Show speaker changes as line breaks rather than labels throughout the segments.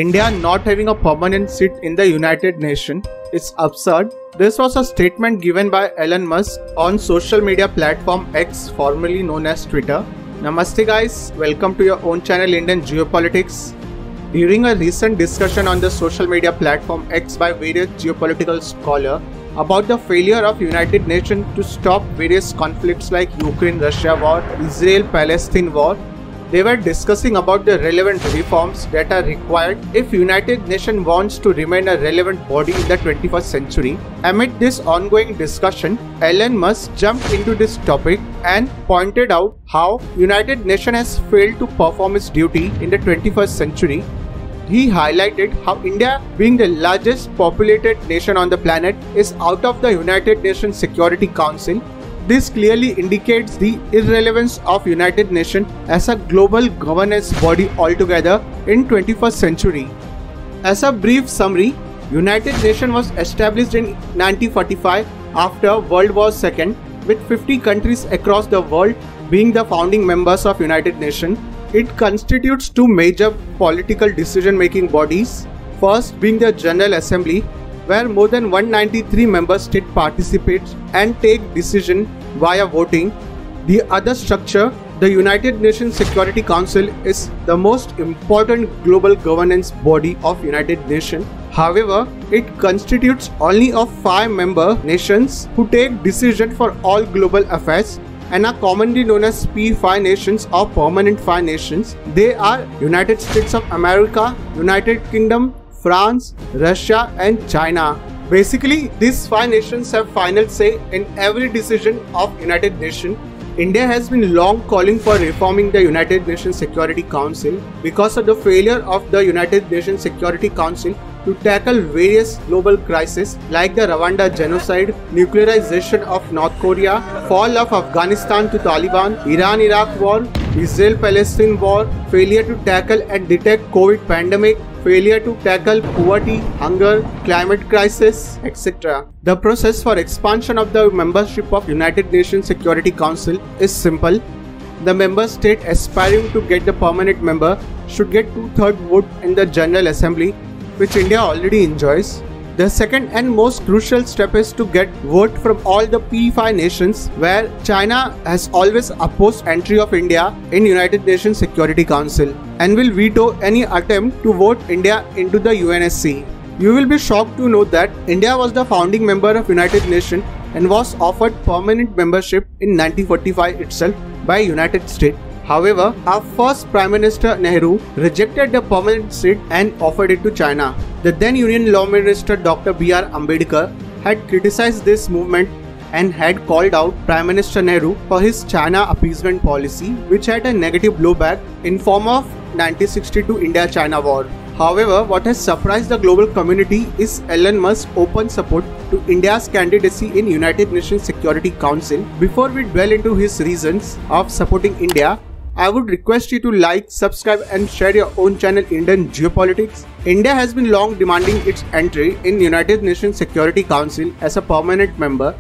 India not having a permanent seat in the United Nations is absurd. This was a statement given by Elon Musk on social media platform X, formerly known as Twitter. Namaste guys, welcome to your own channel Indian Geopolitics. During a recent discussion on the social media platform X by various geopolitical scholars about the failure of United Nations to stop various conflicts like Ukraine-Russia war, Israel-Palestine war, they were discussing about the relevant reforms that are required if United Nations wants to remain a relevant body in the 21st century. Amid this ongoing discussion, Elon Musk jumped into this topic and pointed out how United Nations has failed to perform its duty in the 21st century. He highlighted how India, being the largest populated nation on the planet, is out of the United Nations Security Council. This clearly indicates the irrelevance of United Nations as a global governance body altogether in 21st century. As a brief summary, United Nations was established in 1945 after World War II, with 50 countries across the world being the founding members of United Nations. It constitutes two major political decision-making bodies, first being the General Assembly, where more than 193 member states participate and take decision via voting. The other structure, the United Nations Security Council, is the most important global governance body of United Nations. However, it constitutes only of 5 member nations who take decision for all global affairs and are commonly known as P5 nations or permanent 5 nations. They are United States of America, United Kingdom, France, Russia and China. Basically, these 5 nations have final say in every decision of United Nations. India has been long calling for reforming the United Nations Security Council because of the failure of the United Nations Security Council to tackle various global crises like the Rwanda genocide, nuclearization of North Korea, fall of Afghanistan to Taliban, Iran-Iraq war, Israel-Palestine war, failure to tackle and detect COVID pandemic, failure to tackle poverty, hunger, climate crisis, etc. The process for expansion of the membership of United Nations Security Council is simple. The member state aspiring to get the permanent member should get 2/3 vote in the General Assembly, which India already enjoys. The second and most crucial step is to get vote from all the P5 nations, where China has always opposed entry of India in United Nations Security Council and will veto any attempt to vote India into the UNSC. You will be shocked to know that India was the founding member of United Nations and was offered permanent membership in 1945 itself by United States. However, our first Prime Minister Nehru rejected the permanent seat and offered it to China. The then Union Law Minister Dr. B.R. Ambedkar had criticized this movement and had called out Prime Minister Nehru for his China appeasement policy, which had a negative blowback in form of 1962 India-China war. However, what has surprised the global community is Elon Musk's open support to India's candidacy in United Nations Security Council. Before we dwell into his reasons of supporting India, I would request you to like, subscribe and share your own channel Indian Geopolitics. India has been long demanding its entry in United Nations Security Council as a permanent member.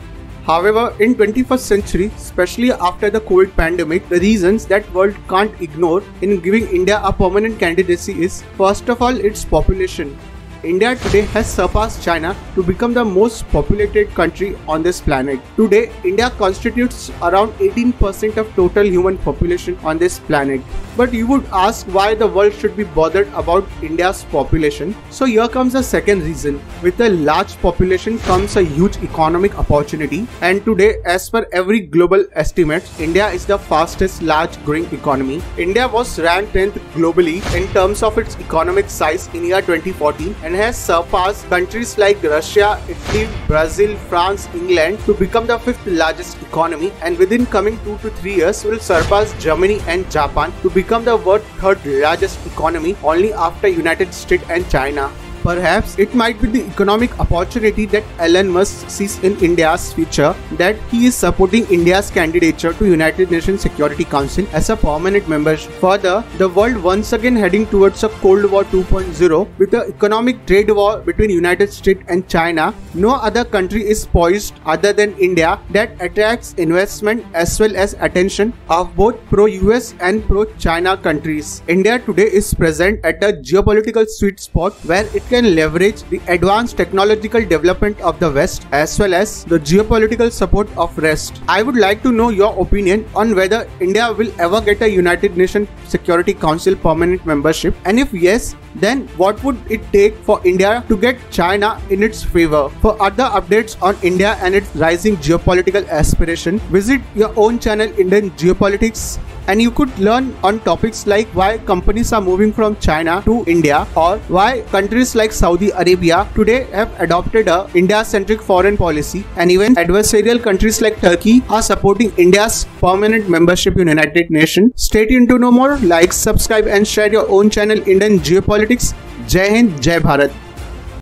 However, in 21st century, especially after the COVID pandemic, the reasons that world can't ignore in giving India a permanent candidacy is, first of all, its population. India today has surpassed China to become the most populated country on this planet. Today, India constitutes around 18% of total human population on this planet. But you would ask why the world should be bothered about India's population. So here comes the second reason. With a large population comes a huge economic opportunity, and today, as per every global estimate, India is the fastest large growing economy. India was ranked 10th globally in terms of its economic size in year 2014 and has surpassed countries like Russia, Italy, Brazil, France, England to become the 5th largest economy, and within coming 2 to 3 years will surpass Germany and Japan to become the world's 3rd largest economy only after United States and China. Perhaps it might be the economic opportunity that Elon Musk sees in India's future that he is supporting India's candidature to United Nations Security Council as a permanent member. Further, the world once again heading towards a Cold War 2.0 with the economic trade war between United States and China. No other country is poised other than India that attracts investment as well as attention of both pro-US and pro-China countries. India today is present at a geopolitical sweet spot where it can leverage the advanced technological development of the West as well as the geopolitical support of West. I would like to know your opinion on whether India will ever get a United Nations Security Council permanent membership, and if yes, then what would it take for India to get China in its favor? For other updates on India and its rising geopolitical aspiration, visit your own channel Indian Geopolitics, and you could learn on topics like why companies are moving from China to India, or why countries like Saudi Arabia today have adopted a India-centric foreign policy, and even adversarial countries like Turkey are supporting India's permanent membership in United Nations. Stay tuned to know more. Like, subscribe and share your own channel Indian Geopolitics. Jai Hind, Jai Bharat.